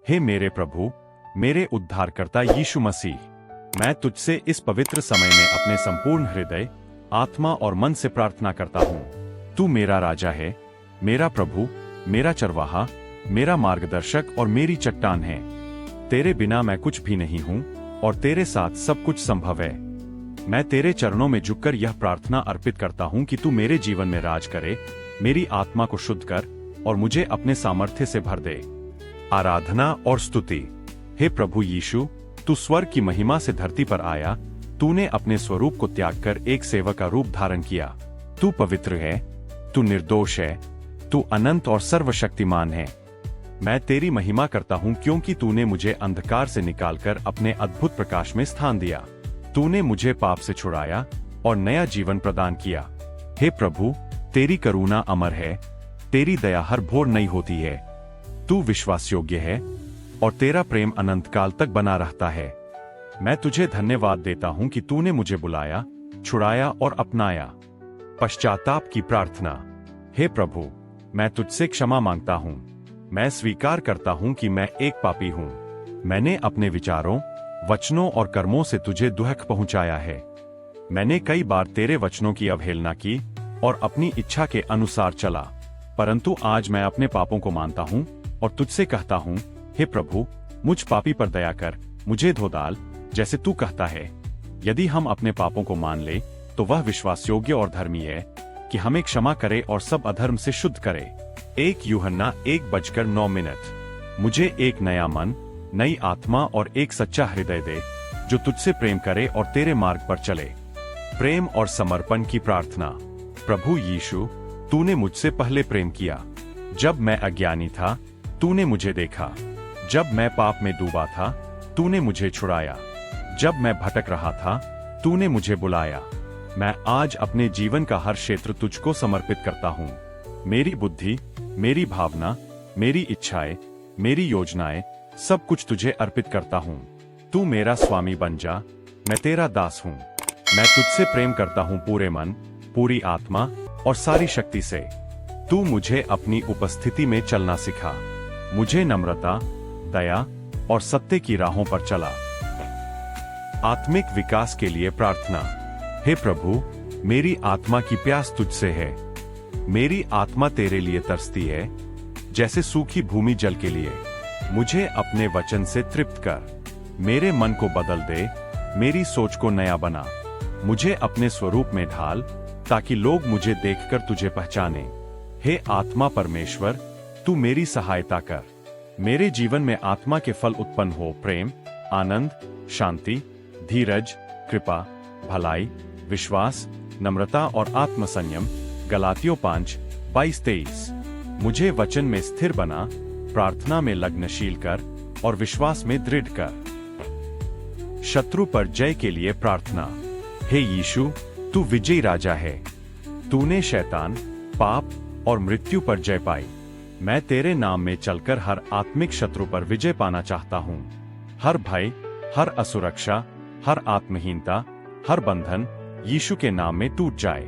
हे मेरे प्रभु, मेरे उद्धारकर्ता यीशु मसीह, मैं तुझसे इस पवित्र समय में अपने संपूर्ण हृदय, आत्मा और मन से प्रार्थना करता हूँ। तू मेरा राजा है, मेरा प्रभु, मेरा चरवाहा, मेरा मार्गदर्शक और मेरी चट्टान है। तेरे बिना मैं कुछ भी नहीं हूँ और तेरे साथ सब कुछ संभव है। मैं तेरे चरणों में झुककर यह प्रार्थना अर्पित करता हूँ कि तू मेरे जीवन में राज करे, मेरी आत्मा को शुद्ध कर और मुझे अपने सामर्थ्य से भर दे। आराधना और स्तुति। हे प्रभु यीशु, तू स्वर्ग की महिमा से धरती पर आया। तूने अपने स्वरूप को त्याग कर एक सेवक का रूप धारण किया। तू पवित्र है, तू निर्दोष है, तू अनंत और सर्वशक्तिमान है। मैं तेरी महिमा करता हूँ क्योंकि तूने मुझे अंधकार से निकालकर अपने अद्भुत प्रकाश में स्थान दिया। तूने मुझे पाप से छुड़ाया और नया जीवन प्रदान किया। हे प्रभु, तेरी करुणा अमर है, तेरी दया हर भोर नई होती है। तू विश्वास योग्य है और तेरा प्रेम अनंत काल तक बना रहता है। मैं तुझे धन्यवाद देता हूँ कि तूने मुझे बुलाया, छुड़ाया और अपनाया। पश्चाताप की प्रार्थना। हे प्रभु, मैं तुझसे क्षमा मांगता हूँ। मैं स्वीकार करता हूँ कि मैं एक पापी हूँ। मैंने अपने विचारों, वचनों और कर्मों से तुझे दुख पहुंचाया है। मैंने कई बार तेरे वचनों की अवहेलना की और अपनी इच्छा के अनुसार चला। परंतु आज मैं अपने पापों को मानता हूँ और तुझसे कहता हूँ, हे प्रभु, मुझ पापी पर दया कर, मुझे धो डाल, जैसे तू कहता है। यदि हम अपने पापों को मान ले तो वह विश्वास योग्य और धर्मी है कि हमें क्षमा करे और सब अधर्म से शुद्ध करे। 1 यूहन्ना 1:9। मुझे एक नया मन, नई आत्मा और एक सच्चा हृदय दे, जो तुझसे प्रेम करे और तेरे मार्ग पर चले। प्रेम और समर्पण की प्रार्थना। प्रभु यीशु, तूने मुझसे पहले प्रेम किया। जब मैं अज्ञानी था, तूने मुझे देखा। जब मैं पाप में डूबा था, तूने मुझे छुड़ाया। जब मैं भटक रहा था, तूने मुझे बुलाया। मैं आज अपने जीवन का हर क्षेत्र तुझको समर्पित करता हूँ। मेरी बुद्धि, मेरी भावना, मेरी इच्छाएं, मेरी योजनाएं, सब कुछ तुझे अर्पित करता हूँ। तू मेरा स्वामी बन जा, मैं तेरा दास हूँ। मैं तुझसे प्रेम करता हूँ पूरे मन, पूरी आत्मा और सारी शक्ति से। तू मुझे अपनी उपस्थिति में चलना सिखा। मुझे नम्रता, दया और सत्य की राहों पर चला। आत्मिक विकास के लिए प्रार्थना। हे प्रभु, मेरी आत्मा की प्यास तुझसे है। मेरी आत्मा तेरे लिए तरसती है, जैसे सूखी भूमि जल के लिए। मुझे अपने वचन से तृप्त कर। मेरे मन को बदल दे, मेरी सोच को नया बना। मुझे अपने स्वरूप में ढाल, ताकि लोग मुझे देखकर तुझे पहचाने। हे आत्मा परमेश्वर, तू मेरी सहायता कर। मेरे जीवन में आत्मा के फल उत्पन्न हो, प्रेम, आनंद, शांति, धीरज, कृपा, भलाई, विश्वास, नम्रता और आत्मसंयम। गलातियों 5:22-23। मुझे वचन में स्थिर बना, प्रार्थना में लग्नशील कर और विश्वास में दृढ़ कर। शत्रु पर जय के लिए प्रार्थना। हे यीशु, तू विजयी राजा है। तूने शैतान, पाप और मृत्यु पर जय पाई। मैं तेरे नाम में चलकर हर आत्मिक शत्रु पर विजय पाना चाहता हूँ। हर भय, हर असुरक्षा, हर आत्महीनता, हर बंधन यीशु के नाम में टूट जाए।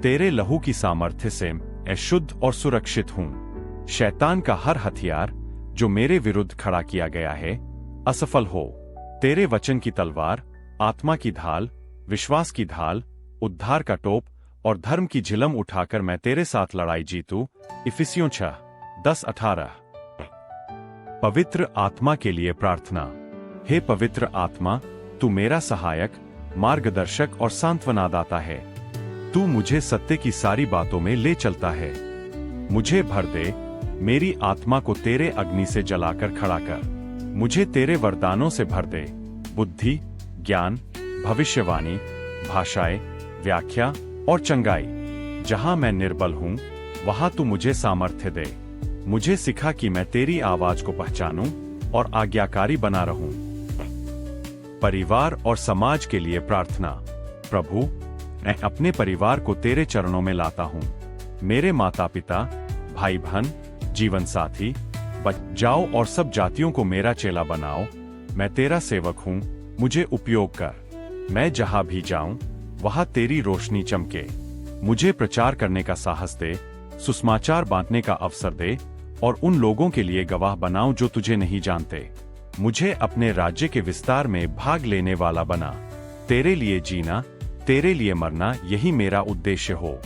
तेरे लहू की सामर्थ्य से मैं शुद्ध और सुरक्षित हूँ। शैतान का हर हथियार जो मेरे विरुद्ध खड़ा किया गया है, असफल हो। तेरे वचन की तलवार, आत्मा की ढाल, विश्वास की ढाल, उद्धार का टोप और धर्म की झिलम उठाकर मैं तेरे साथ लड़ाई जीतूं। इफिसियों 6:10-18। पवित्र आत्मा के लिए प्रार्थना। हे पवित्र आत्मा, तू मेरा सहायक, मार्गदर्शक और सांत्वनादाता है। तू मुझे सत्य की सारी बातों में ले चलता है। मुझे भर दे, मेरी आत्मा को तेरे अग्नि से जलाकर खड़ा कर। मुझे तेरे वरदानों से भर दे, बुद्धि, ज्ञान, भविष्यवाणी, भाषाएं, व्याख्या और चंगाई। जहां मैं निर्बल हूं, वहां तू मुझे सामर्थ्य दे। मुझे सिखा कि मैं तेरी आवाज को पहचानूं और आज्ञाकारी बना रहूं। परिवार और समाज के लिए प्रार्थना। प्रभु, मैं अपने परिवार को तेरे चरणों में लाता हूं। मेरे माता पिता, भाई बहन, जीवन साथी, जाओ और सब जातियों को मेरा चेला बनाओ। मैं तेरा सेवक हूं, मुझे उपयोग कर। मैं जहां भी जाऊं, वहां तेरी रोशनी चमके। मुझे प्रचार करने का साहस दे, सुसमाचार बांटने का अवसर दे और उन लोगों के लिए गवाह बनाऊं जो तुझे नहीं जानते। मुझे अपने राज्य के विस्तार में भाग लेने वाला बना। तेरे लिए जीना, तेरे लिए मरना, यही मेरा उद्देश्य हो।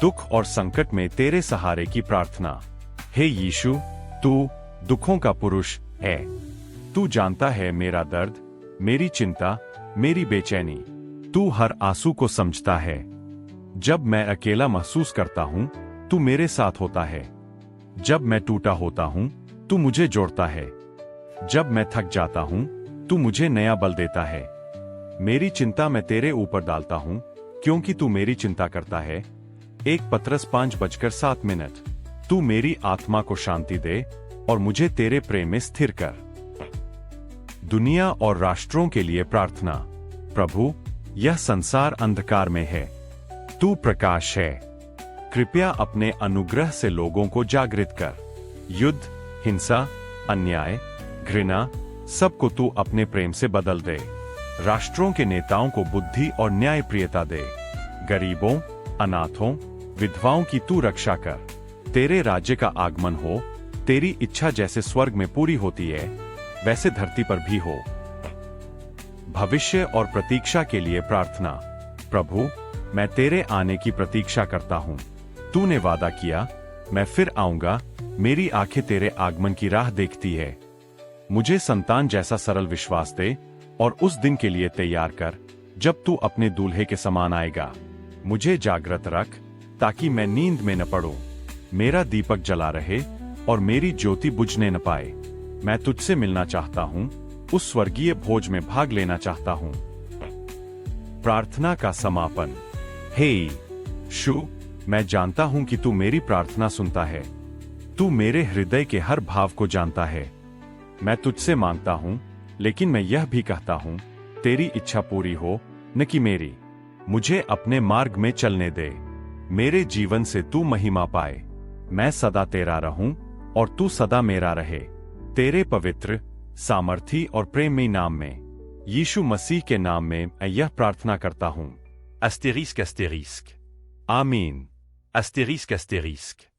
दुख और संकट में तेरे सहारे की प्रार्थना। हे यीशु, तू दुखों का पुरुष है। तू जानता है मेरा दर्द, मेरी चिंता, मेरी बेचैनी। तू हर आंसू को समझता है। जब मैं अकेला महसूस करता हूं, तू मेरे साथ होता है। जब मैं टूटा होता हूं, तू मुझे जोड़ता है। जब मैं थक जाता हूं, तू मुझे नया बल देता है। मेरी चिंता मैं तेरे ऊपर डालता हूं, क्योंकि तू मेरी चिंता करता है। 1 पतरस 5:7। तू मेरी आत्मा को शांति दे और मुझे तेरे प्रेम में स्थिर कर। दुनिया और राष्ट्रों के लिए प्रार्थना। प्रभु, यह संसार अंधकार में है, तू प्रकाश है। कृपया अपने अनुग्रह से लोगों को जागृत कर। युद्ध, हिंसा, अन्याय, घृणा, सबको तू अपने प्रेम से बदल दे। राष्ट्रों के नेताओं को बुद्धि और न्यायप्रियता दे। गरीबों, अनाथों, विधवाओं की तू रक्षा कर। तेरे राज्य का आगमन हो। तेरी इच्छा जैसे स्वर्ग में पूरी होती है, वैसे धरती पर भी हो। भविष्य और प्रतीक्षा के लिए प्रार्थना। प्रभु, मैं तेरे आने की प्रतीक्षा करता हूं। तूने वादा किया, मैं फिर आऊंगा। मेरी आंखें तेरे आगमन की राह देखती है। मुझे संतान जैसा सरल विश्वास दे और उस दिन के लिए तैयार कर जब तू अपने दूल्हे के समान आएगा। मुझे जागृत रख ताकि मैं नींद में न पड़ूं। मेरा दीपक जला रहे और मेरी ज्योति बुझने न पाए। मैं तुझसे मिलना चाहता हूं, उस स्वर्गीय भोज में भाग लेना चाहता हूं। प्रार्थना का समापन। हे यीशु, मैं जानता हूं कि तू मेरी प्रार्थना सुनता है। तू मेरे हृदय के हर भाव को जानता है। मैं तुझसे मांगता हूं, लेकिन मैं यह भी कहता हूं, तेरी इच्छा पूरी हो, न कि मेरी। मुझे अपने मार्ग में चलने दे। मेरे जीवन से तू महिमा पाए। मैं सदा तेरा रहूं और तू सदा मेरा रहे। तेरे पवित्र, सामर्थी और प्रेममय नाम में, यीशु मसीह के नाम में मैं यह प्रार्थना करता हूं। Astérisque, astérisque. आमीन। Astérisque, astérisque.